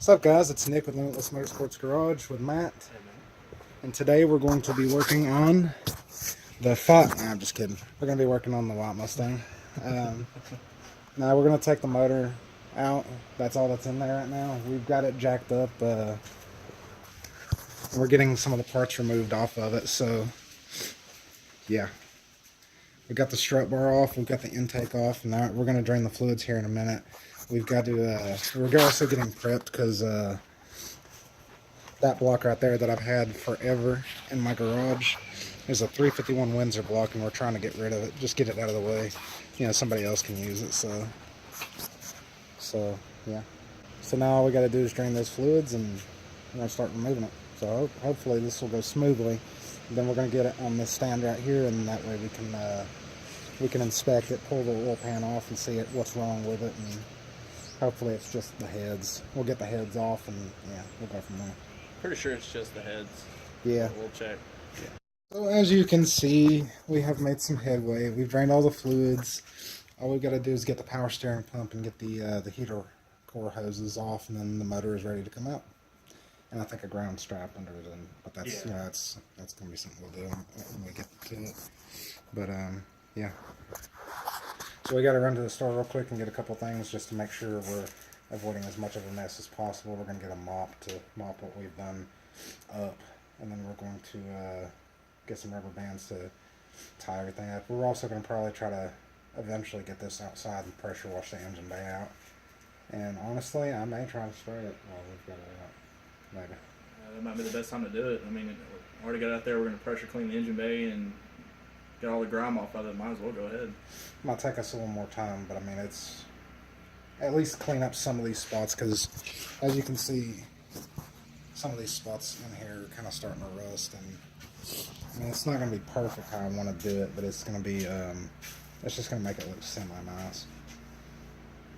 What's up, guys? It's Nick with Limitless Motorsports Garage with Matt. And today we're going to be working on the Nah, I'm just kidding. We're going to be working on the White Mustang. Now we're going to take the motor out. That's all that's in there right now. We've got it jacked up. We're getting some of the parts removed off of it. So, yeah. We got the strut bar off. We've got the intake off. Now we're going to drain the fluids here in a minute. We've got to, we're also getting prepped because that block right there that I've had forever in my garage is a 351 Windsor block, and we're trying to get rid of it, just get it out of the way. You know, somebody else can use it, so yeah. So now all we got to do is drain those fluids, and we're going to start removing it. So hopefully this will go smoothly. Then we're going to get it on this stand right here, and that way we can inspect it, pull the oil pan off, and see what's wrong with it, and hopefully it's just the heads. We'll get the heads off, and yeah, we'll go from there. Pretty sure it's just the heads. Yeah. We'll check. Yeah. So as you can see, we have made some headway. We've drained all the fluids. All we've got to do is get the power steering pump and get the heater core hoses off, and then the motor is ready to come out. And I think a ground strap under it, but that's yeah, that's gonna be something we'll do when we get to it. But yeah. So we got to run to the store real quick and get a couple things just to make sure we're avoiding as much of a mess as possible. We're going to get a mop to mop what we've done up, and then we're going to get some rubber bands to tie everything up. We're also going to probably try to eventually get this outside and pressure wash the engine bay out. And honestly, I may try to spray it while we've got it out. Maybe. That might be the best time to do it. I mean, already got out there. We're going to pressure clean the engine bay and get all the grime off of it. Might as well go ahead. It might take us a little more time, but I mean, it's at least clean up some of these spots, because as you can see, some of these spots in here are kind of starting to rust, and I mean, it's not going to be perfect how I want to do it, but it's going to be it's just going to make it look semi-nice.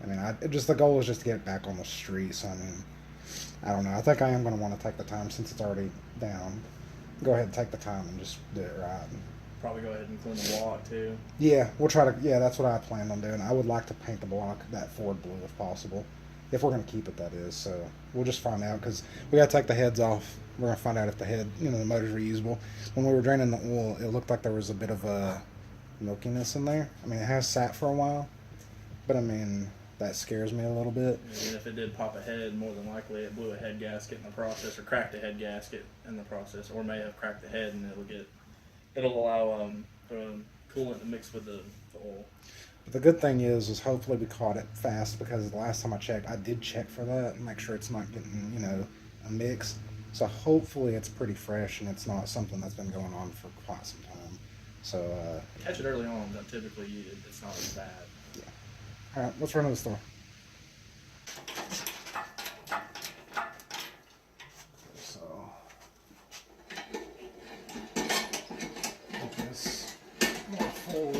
I mean, the goal is just to get it back on the street. So I mean, I don't know, I think I am going to want to take the time, since it's already down, go ahead and take the time and just do it right. Probably go ahead and clean the block too. Yeah, we'll try to. Yeah, that's what I planned on doing. I would like to paint the block that Ford blue if possible, if we're going to keep it. That is. So we'll just find out, because we got to take the heads off. We're going to find out if the head, the motor's reusable. When we were draining the oil, it looked like there was a bit of a milkiness in there. I mean, it has sat for a while, but I mean, that scares me a little bit. And if it did pop a head, more than likely it blew a head gasket in the process, or cracked a head gasket in the process, or may have cracked the head, and it'll allow coolant to mix with the oil. But the good thing is hopefully we caught it fast, because the last time I checked, I did check for that and make sure it's not getting, a mix. So hopefully it's pretty fresh and it's not something that's been going on for quite some time. So catch it early on, but typically it's not as bad. Yeah. All right, let's run to the store.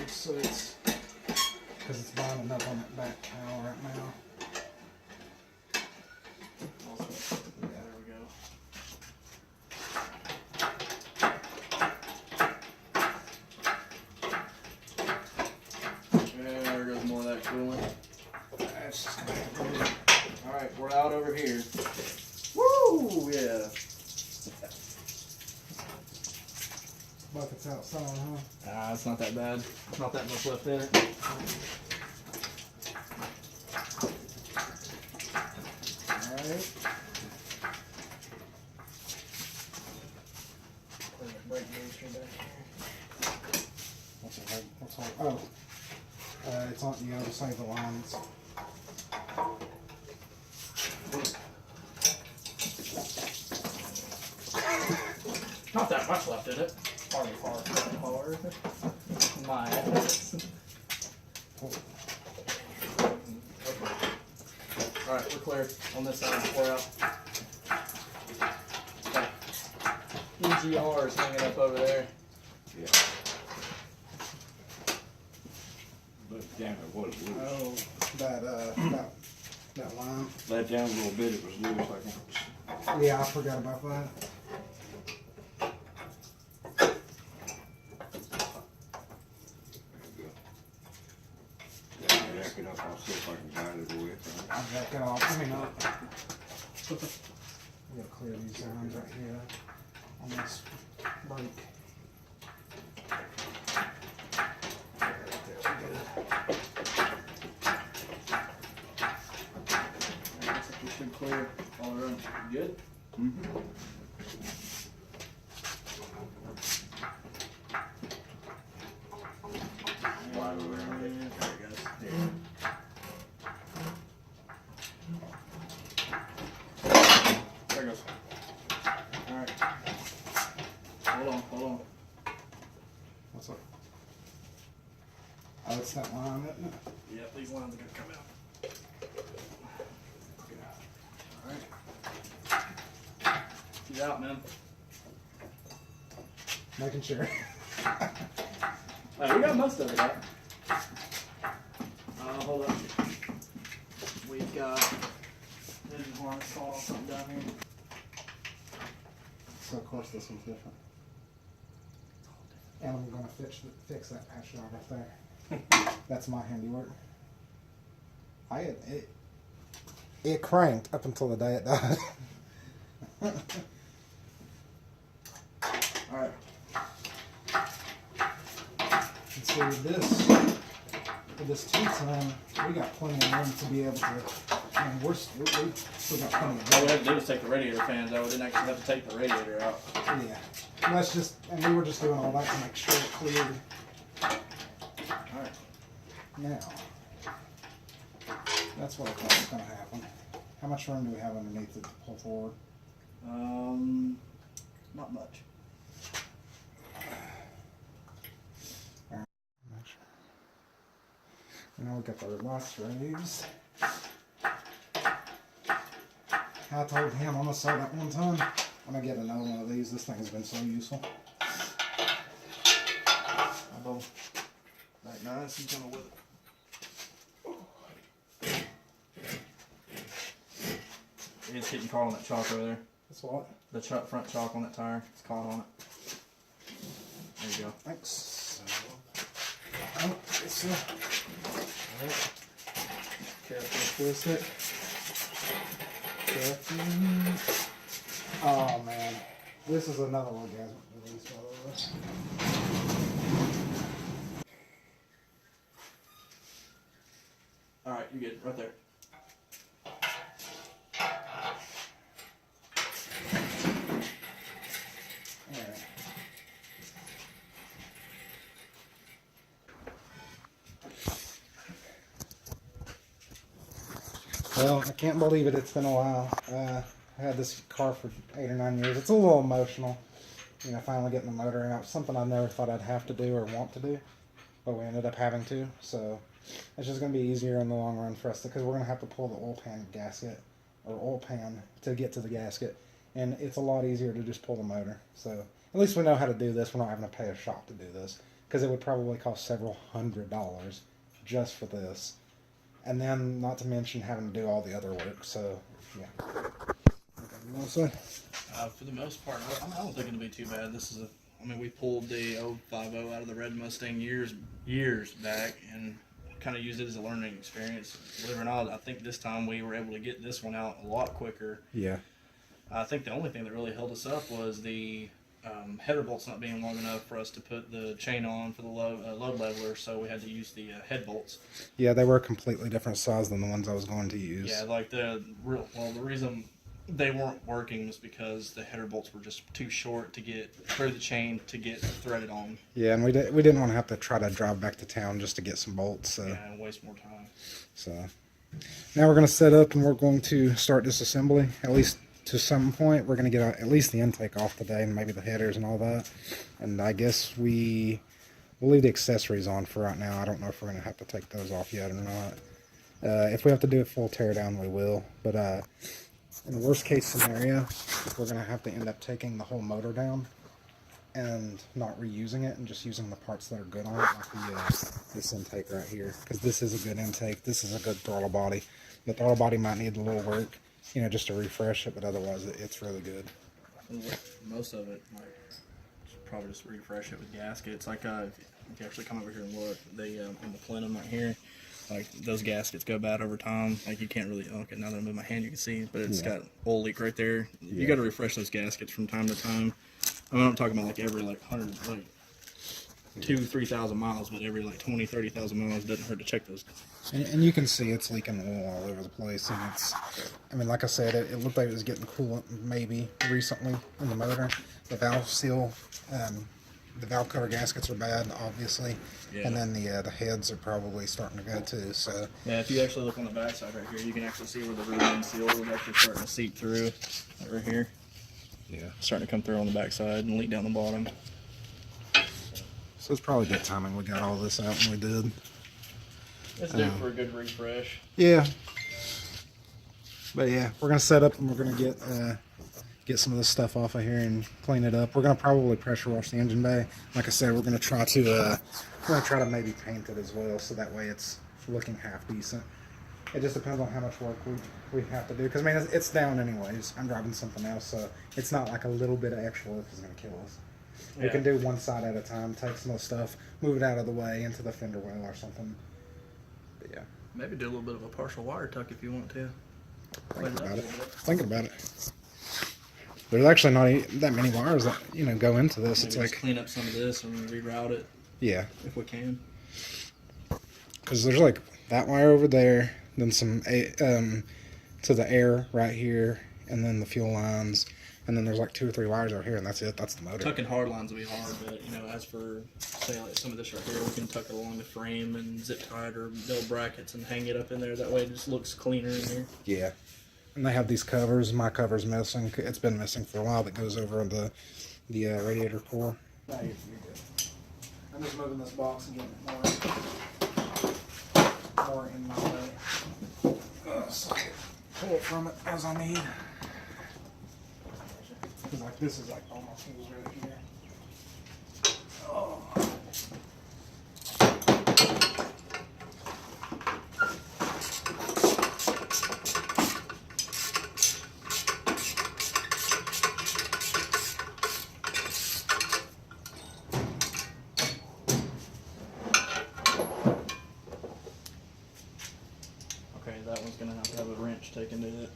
So it's because it's binding up on that back panel right now. There we go. There goes more of that coolant. Alright, we're out over here. Woo! Yeah. Bucket's outside, huh? It's not that bad. Not that much left in it. Alright. Brake booster back here. Oh. It's on the other side of the lines. Not that much left in it. Hard. My ass. Alright, we're clear on this side. We're out. EGR is hanging up over there. Yeah. But damn it, what it was. Oh, that line. Let down a little bit, it was loose. Yeah, I forgot about that. Jack it up, I'll see if I can guide it away. I'll jack it off. I mean, We gotta clear these zones right here on this brake. We should clear all around. Good? Mm-hmm. Wide around it. There it goes. There. There it goes. Alright. Hold on. What's up? Oh, it's that line, isn't it? Yep, these lines are gonna come out. Alright. She's out, man. Making sure. Alright, we got most of it out. Hold up. We've got engine harness saw something down here. So of course this one's different. And I'm gonna fix that patch job right there. That's my handiwork. It cranked up until the day it died. Alright. And so with this T-time, we got plenty of room to be able to. And we still got plenty of All we room. had to do was take the radiator fans out. We didn't actually have to take the radiator out. Yeah. And that's just, and we were just doing all that to make sure it cleared. Alright. Now, that's what I thought was going to happen. How much room do we have underneath it to pull forward? Not much. Now we got the lights raised. I told him I'm gonna sell that 1 ton. I'm gonna get another one of these. This thing has been so useful. Elbow. Right, nice and coming with it. It's getting caught on that chalk over there. That's what? The front chalk on that tire. It's caught on it. There you go. Thanks. Oh, it's alright. Careful with it. Careful. Oh man. This is another orgasm release, by the way. Alright, you're good. Right there. Alright. Well, I can't believe it. It's been a while. I had this car for 8 or 9 years. It's a little emotional, you know, finally getting the motor out. Something I never thought I'd have to do or want to do, but we ended up having to. So it's just going to be easier in the long run for us because we're going to have to pull the oil pan gasket or oil pan to get to the gasket, and it's a lot easier to just pull the motor. So at least we know how to do this. We're not having to pay a shop to do this because it would probably cost several $100s just for this. And then, not to mention having to do all the other work. So, yeah. Okay, you want to say? For the most part, I don't think it'll be too bad. This is we pulled the 050 out of the red Mustang years back and kind of used it as a learning experience. Believe it or not, I think this time we were able to get this one out a lot quicker. Yeah. I think the only thing that really held us up was the header bolts not being long enough for us to put the chain on for the load leveler, so we had to use the head bolts. Yeah, they were a completely different size than the ones I was going to use. Yeah, like the reason they weren't working was because the header bolts were just too short to get through the chain to get threaded on. Yeah, and we didn't want to have to try to drive back to town just to get some bolts. So. Yeah, and waste more time. So now we're going to set up and we're going to start disassembly. At least to some point, we're going to get at least the intake off today and maybe the headers and all that. And I guess we'll leave the accessories on for right now. I don't know if we're going to have to take those off yet or not. If we have to do a full teardown, we will. But in the worst case scenario, we're going to have to end up taking the whole motor down and not reusing it and just using the parts that are good on it, like this intake right here. Because this is a good intake. This is a good throttle body. The throttle body might need a little work, you know, just to refresh it, but otherwise it's really good. Most of it, probably just refresh it with gaskets. Like if you actually come over here and look, they on the plenum right here, like those gaskets go bad over time. Like you can't really. Okay, now that I move my hand, you can see, but it's got oil leak right there. You got to refresh those gaskets from time to time. I mean, I'm talking about like every like 100, like 2,000-3,000 miles, but every like 20,000-30,000 miles doesn't hurt to check those. And you can see it's leaking oil all over the place, and it's, I mean, like I said, it looked like it was getting coolant maybe recently in the motor. The valve seal, the valve cover gaskets are bad, obviously, and then the heads are probably starting to go too. So yeah, if you actually look on the back side right here, you can actually see where the rear end seal is actually starting to seep through, like right here. Yeah, starting to come through on the back side and leak down the bottom. So it's probably good timing we got all this out when we did. It's due for a good refresh. Yeah. But yeah, we're gonna set up and we're gonna get some of this stuff off of here and clean it up. We're gonna probably pressure wash the engine bay. Like I said, we're gonna try to maybe paint it as well, so that way it's looking half decent. It just depends on how much work we have to do. Because I mean, it's down anyways. I'm driving something else, so it's not like a little bit of extra work is gonna kill us. Yeah. We can do one side at a time, take some of the stuff, move it out of the way into the fender well or something. But yeah. Maybe do a little bit of a partial wire tuck if you want to. Thinking about it. There's actually not that many wires that go into this. Maybe it's just like clean up some of this and reroute it. Yeah. If we can. Because there's like that wire over there, then some to the air right here, and then the fuel lines. And then there's like 2 or 3 wires over here, and that's it. That's the motor. Tucking hard lines will be hard, but as for say like some of this right here, we can tuck it along the frame and zip tie it or build brackets and hang it up in there. That way, it just looks cleaner in there. Yeah, and they have these covers. My cover's missing. It's been missing for a while. That goes over the radiator core. No, you're good. I'm just moving this box and getting it more in my way. So I can pull it from it as I need. Because like this is like almost right here. Oh. Okay, that one's gonna have a wrench taken to it.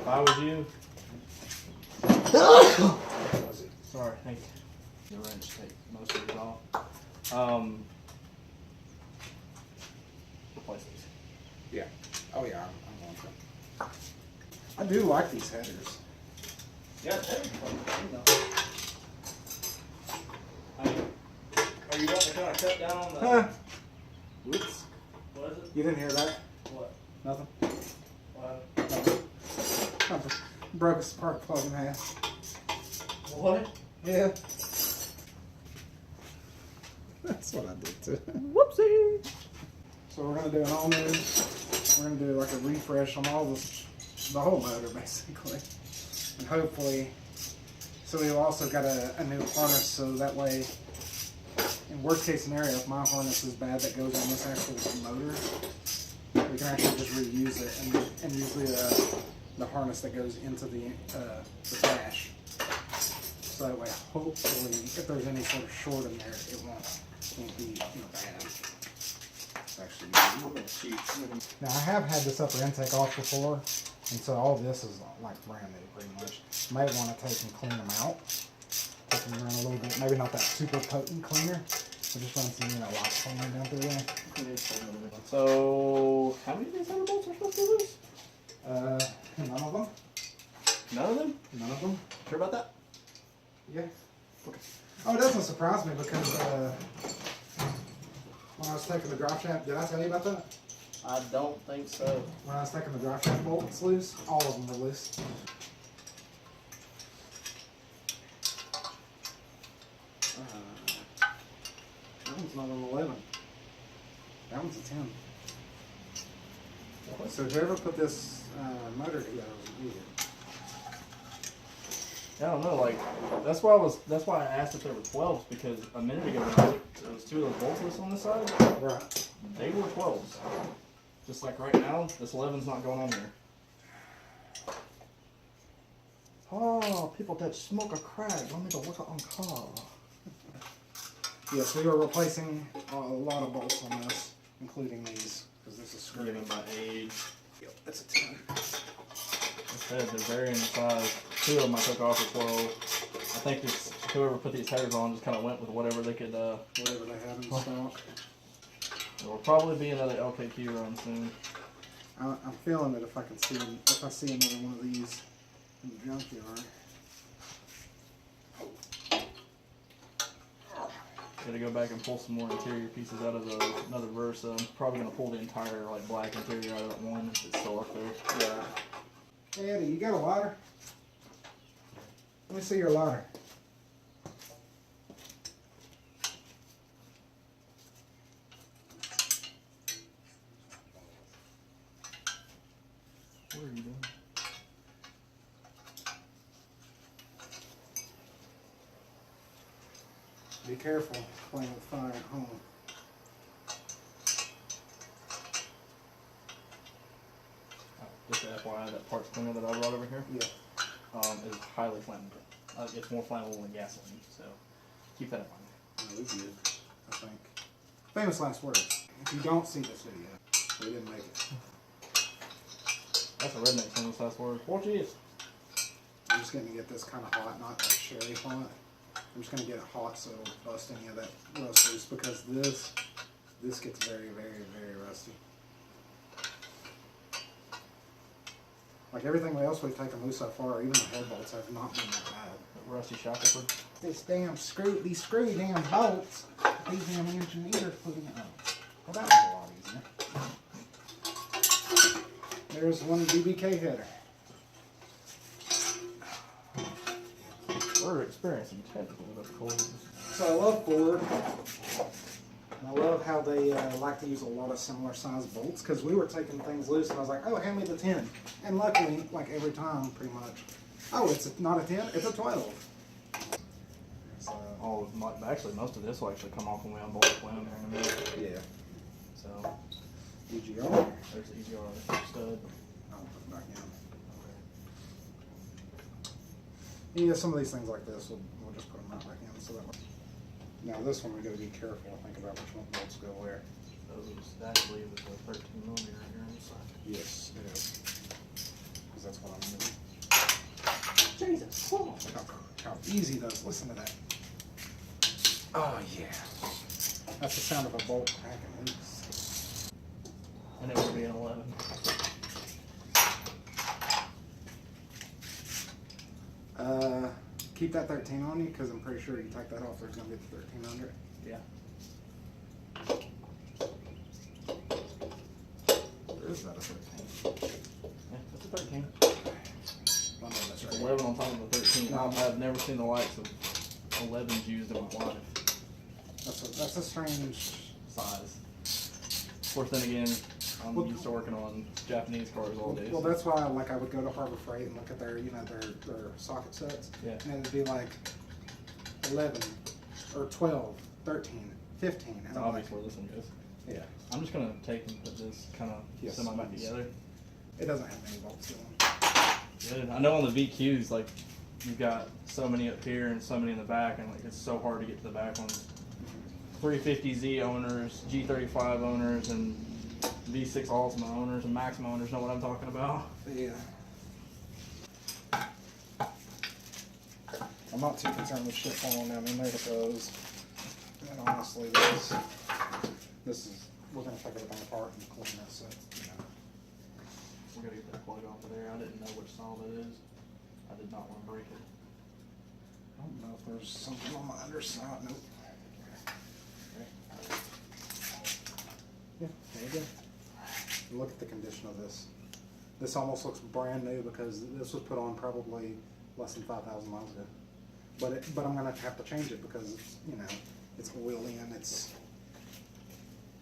If I was you, sorry, thank you. The wrench take most of it off. Replace these. Yeah. Oh yeah, I'm going to. I do like these headers. Yeah, are you wanting to kind of cut down on the? Whoops. What is it? You didn't hear that? What? Nothing. What? Nothing. Broke a spark plug in half. What? Yeah. That's what I did too. Whoopsie. So we're gonna do an all new. We're gonna do like a refresh on all the whole motor basically, and hopefully. So we've also got a new harness, so that way, in worst case scenario, if my harness is bad that goes on this actual motor, we can actually just reuse it and use the harness that goes into the dash. So that way, hopefully, if there's any sort of short in there, it won't be bad. It's actually a little cheap. Now I have had this upper intake off before, and so all this is like brand new pretty much. You might want to take and clean them out. Take them around a little bit, maybe not that super potent cleaner, but just run some lot cleaner down through there. So, how many of these other bolts are supposed to lose? None of them. None of them? None of them. Sure about that? Yeah. Okay. Oh, it doesn't surprise me because when I was taking the drop shaft, did I tell you about that? I don't think so. When I was taking the drop shaft bolts loose, all of them were loose. That one's not an 11. That one's a 10. So whoever put this motor together was an idiot. I don't know, like that's why I asked if there were 12s, because a minute ago when I looked, there was 2 of those bolts loose on this side. Right. They were 12s. Just like right now, this 11's not going on there. Oh, people that smoke a crack. Let me go work on car. Yes, we were replacing a lot of bolts on this, including these, because this is screwed. Given by age. Yep, that's a 10. I said they're varying in size. 2 of them I took off at 12. I think this, whoever put these headers on just kind of went with whatever they could. Whatever they have in stock. There will probably be another LKQ run soon. I'm feeling it if I see another one of these in the junkyard. Gotta go back and pull some more interior pieces out of another Versa. I'm probably gonna pull the entire like black interior out of that one if it's still up there. Yeah. Hey Eddie, you got a lighter? Let me see your lighter. What are you doing? Be careful playing with fire at home. Just FYI, that parts cleaner that I brought over here Yeah. is highly flammable. It's more flammable than gasoline, so keep that in mind. No, we did, I think. Famous last words. If you don't see this video, we didn't make it. That's a redneck famous last word. 4 G's. I'm just going to get this kind of hot, not like sherry hot. I'm just going to get it hot so it'll bust any of that rust loose, because this gets very, very, very rusty. Like everything else we've taken loose so far, even the head bolts have not been that bad. That rusty shackle. These screwy damn bolts, these damn engineers putting it on. Well, that was a lot easier. There's one BBK header. We're experiencing technical difficulties. So I love Ford. And I love how they like to use a lot of similar size bolts, because we were taking things loose and I was like, oh, hand me the 10. And luckily, like every time pretty much, oh, it's not a 10, it's a 12. So, Actually, most of this will actually come off when we unbolt the flange there in a minute. yeah. So, EGR. there's the EGR on the stud. I'll put it back in. Yeah, some of these things like this, we'll just put them right back in. So that way. Now this one we got to be careful. Think about which one bolts go where. Those actually was a 13 millimeter here on the side. Yes, it is. Because that's what I'm using. Jesus! Oh. How easy those. Listen to that. Oh yeah. That's the sound of a bolt cracking loose. And it would be an 11. Keep that 13 on you, because I'm pretty sure you take that off, there's going to be the 1300. Yeah. There is not a 13. Yeah, that's a 13. Well, no, that's right. 11 on top of the 13. I've never seen the likes of 11s used in my life. That's a strange Size. Of course, then again, I'm used to working on Japanese cars all day. Well, that's why I would go to Harbor Freight and look at their their socket sets. Yeah. And it'd be like 11 or 12, 13, 15. And That's I'm obvious like, where this one goes. yeah. I'm just going to take and put this kind of Yes, semi back please. together. It doesn't have any bolts in it. Good. I know on the VQs, like, you've got so many up here and so many in the back, and like it's so hard to get to the back ones. 350Z owners, G35 owners, and V6 Ultima owners and Maxima owners know what I'm talking about. Yeah. I'm not too concerned with shit falling down in there, because, and honestly, this is, we're going to take everything apart and clean this up, you know. We gotta get that plug off of there. I didn't know which style that is. I did not want to break it. I don't know if there's something on my underside. Nope. Yeah, there you go. Look at the condition of this. This almost looks brand new, because this was put on probably less than 5,000 miles ago. But I'm gonna have to change it, because it's, you know, it's oiled in,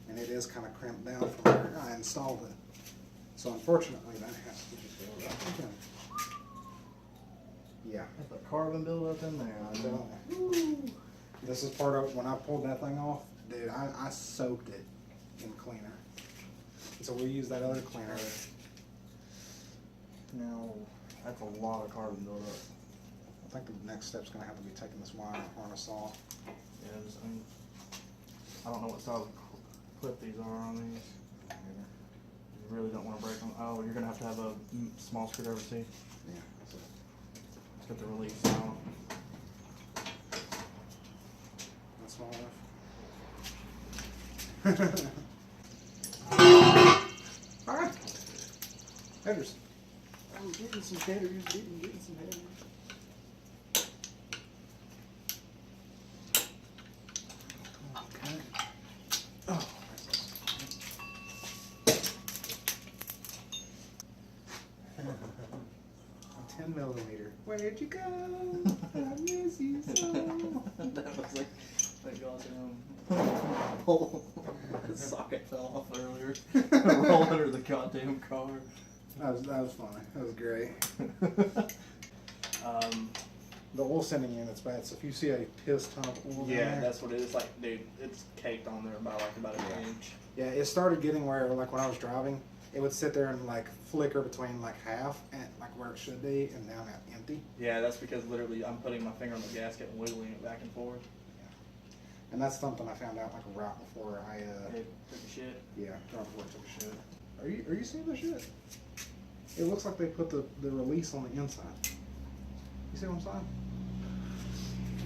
and it is kind of crimped down from where I installed it. So unfortunately, that has to just go right again. Yeah. That's the carbon buildup in there. I'm telling you. This is part of when I pulled that thing off, dude. I soaked it in cleaner. So we'll use that other cleaner. Now, that's a lot of carbon buildup. I think the next step's gonna have to be taking this wire harness off. Yeah, I don't know what style of clip these are on these. You really don't want to break them. Oh, you're gonna have to have a small screwdriver too. Yeah, that's it. Let's get the release out. That's small enough. Alright. Headers. I'm getting some headers, getting some headers. Okay. Oh. A 10mm. Where'd you go? I miss you so. That was like that goddamn pole. The socket fell off earlier. Rolled under the goddamn car. That was funny. That was great. The oil sending unit's bad, so if you see a piss ton of oil in Yeah, there, that's what it is. Like, dude, it's caked on there about an inch. yeah, it started getting where, like, when I was driving, it would sit there and, like, flicker between, like, half and, like, where it should be and down at empty. Yeah, that's because literally I'm putting my finger on the gasket and wiggling it back and forth. And that's something I found out, like, right before I, It took a shit. yeah, right before I took a shit. Are you seeing this shit? It looks like they put the release on the inside. You see what I'm saying?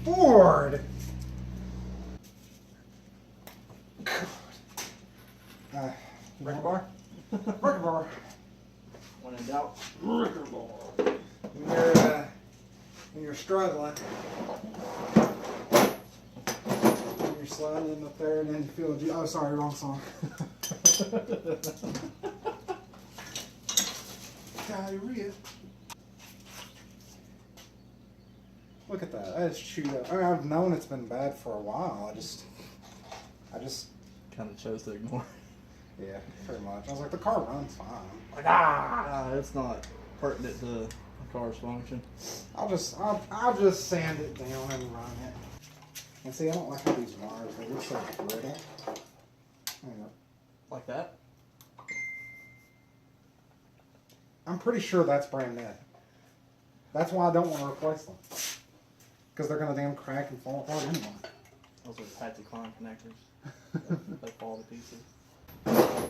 Ford! God. Breaker bar? Breaker bar. When in doubt, breaker bar. When you're struggling, when you're sliding in the third and you feel, oh, sorry, wrong song. Diarrhea. Look at that. That is chewed up. I mean, I've known it's been bad for a while. I just Kind of chose to ignore. yeah, pretty much. I was like, the car runs fine. Like, it's not pertinent to the car's function. I'll just sand it down and run it. And see, I don't like how these wires, they look so brittle. Hang on. Like that? I'm pretty sure that's brand new. That's why I don't want to replace them. Because they're going to damn crack and fall apart anyway. Those are Patsy Cline connectors. They fall to pieces.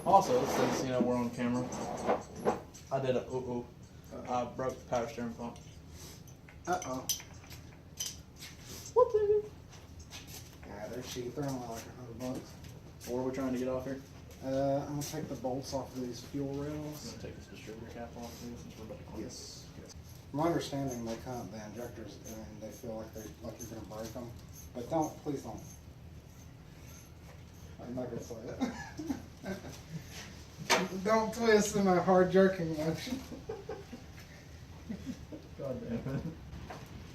Also, since we're on camera, I did I broke the power steering pump. Uh-oh. Whoopsie. Yeah, they're cheap. They're only like $100. What are we trying to get off here? I'm going to take the bolts off of these fuel I'm rails. going to take this distributor cap off here since we're about to clean Yes. From my understanding, they count the injectors and they feel like you're going to break them. But don't, please don't. I'm not going to say it. Don't twist in a hard jerking motion. God damn it.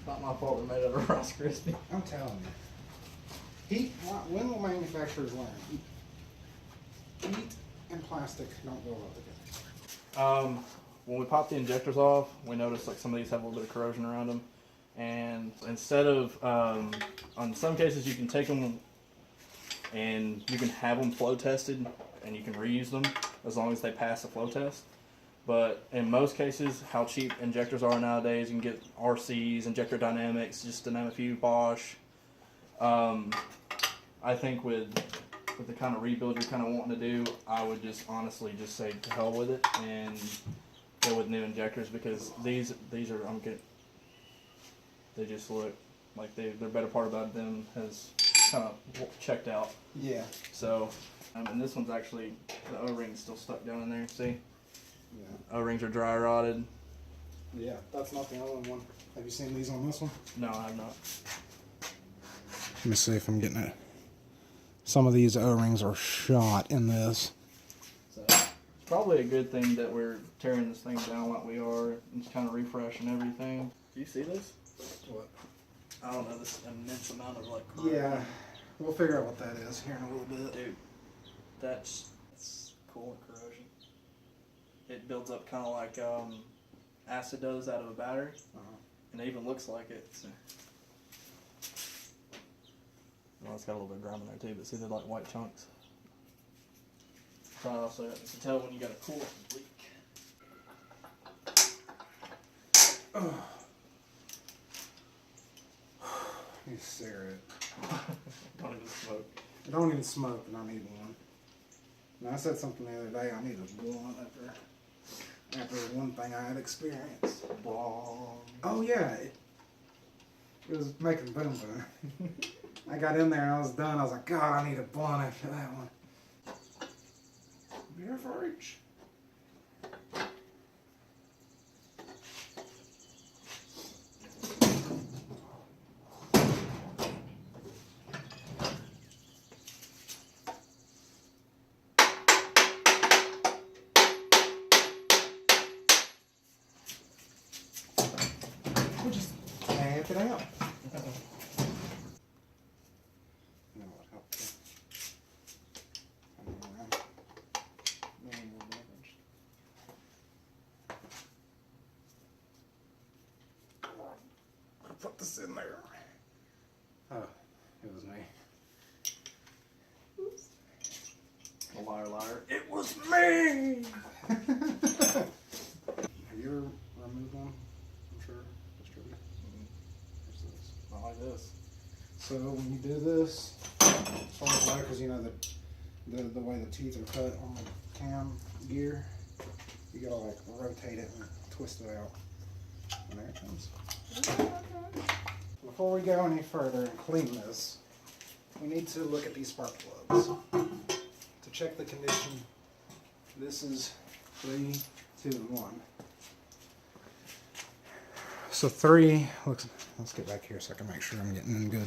Not my fault we made it a Rice Krispie. I'm telling you. When will manufacturers learn? Heat and plastic don't go well together. When we pop the injectors off, we noticed like some of these have a little bit of corrosion around them. And instead of, on some cases you can take them and you can have them flow tested and you can reuse them as long as they pass the flow test. But in most cases, how cheap injectors are nowadays, you can get RCs, Injector Dynamics, just to name a few, Bosch. I think with the kind of rebuild you're kind of wanting to do, I would just honestly just say to hell with it and go with new injectors, because these are they just look like their better part about them has kind of checked out. Yeah. So, and this one's actually, the O-ring's still stuck down in there, see? Yeah. O-rings are dry rotted. Yeah, that's not the only one. Have you seen these on this one? No, I have not. Let me see if I'm getting it. Some of these O-rings are shot in this. So, it's probably a good thing that we're tearing this thing down like we are and just kind of refreshing everything. Do you see this? What? I don't know, this immense amount of like Yeah, we'll figure out what that is here in a little bit. Dude, that's coolant corrosion. It builds up kind of like acid does out of a battery. And it even looks like it. So. Well, it's got a little bit of grime in there too, but see they're like white chunks. Try also to tell when you got a coolant leak. You cigarette. Don't even smoke. I don't even smoke, and I need one. And I said something the other day. I need a blunt after one thing I had experienced. Oh yeah, it was making boom boom. I got in there and I was done. I was like, God, I need a blunt after that one. Beer for each. We'll just tap it out. You know what helped put this in there. Oh, it was me. Oops. A liar, liar. It was me! Have you ever removed one? I'm sure. Distributor. What's this? Not like this. So when you do this, as far as like, because you know the way the teeth are cut on the cam gear, you gotta like rotate it and twist it out. And there it comes. Before we go any further and clean this, we need to look at these spark plugs to check the condition. This is 3, 2, and 1. So 3 looks. Let's get back here so I can make sure I'm getting in good.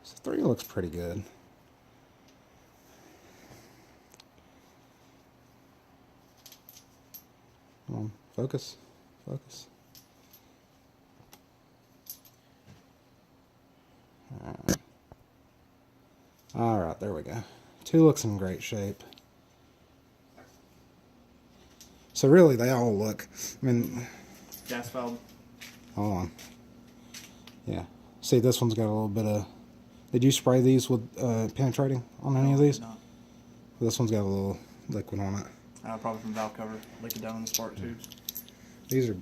So 3 looks pretty good. Come on, focus, focus. All right, there we go. 2 looks in great shape. So really, they all look. I mean, Gas valve. hold on. Yeah. See, this one's got a little bit of. Did you spray these with penetrating on any of these? No. This one's got a little liquid on it. Probably from valve cover, leaking down in the spark tubes. These are.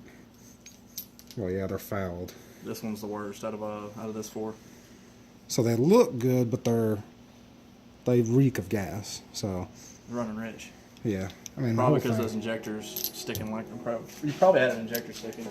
Well, yeah, they're fouled. This one's the worst out of this 4. So they look good, but they reek of gas. So Running rich. yeah, I mean Probably the whole because those thing. injectors sticking like you probably had an injector sticking.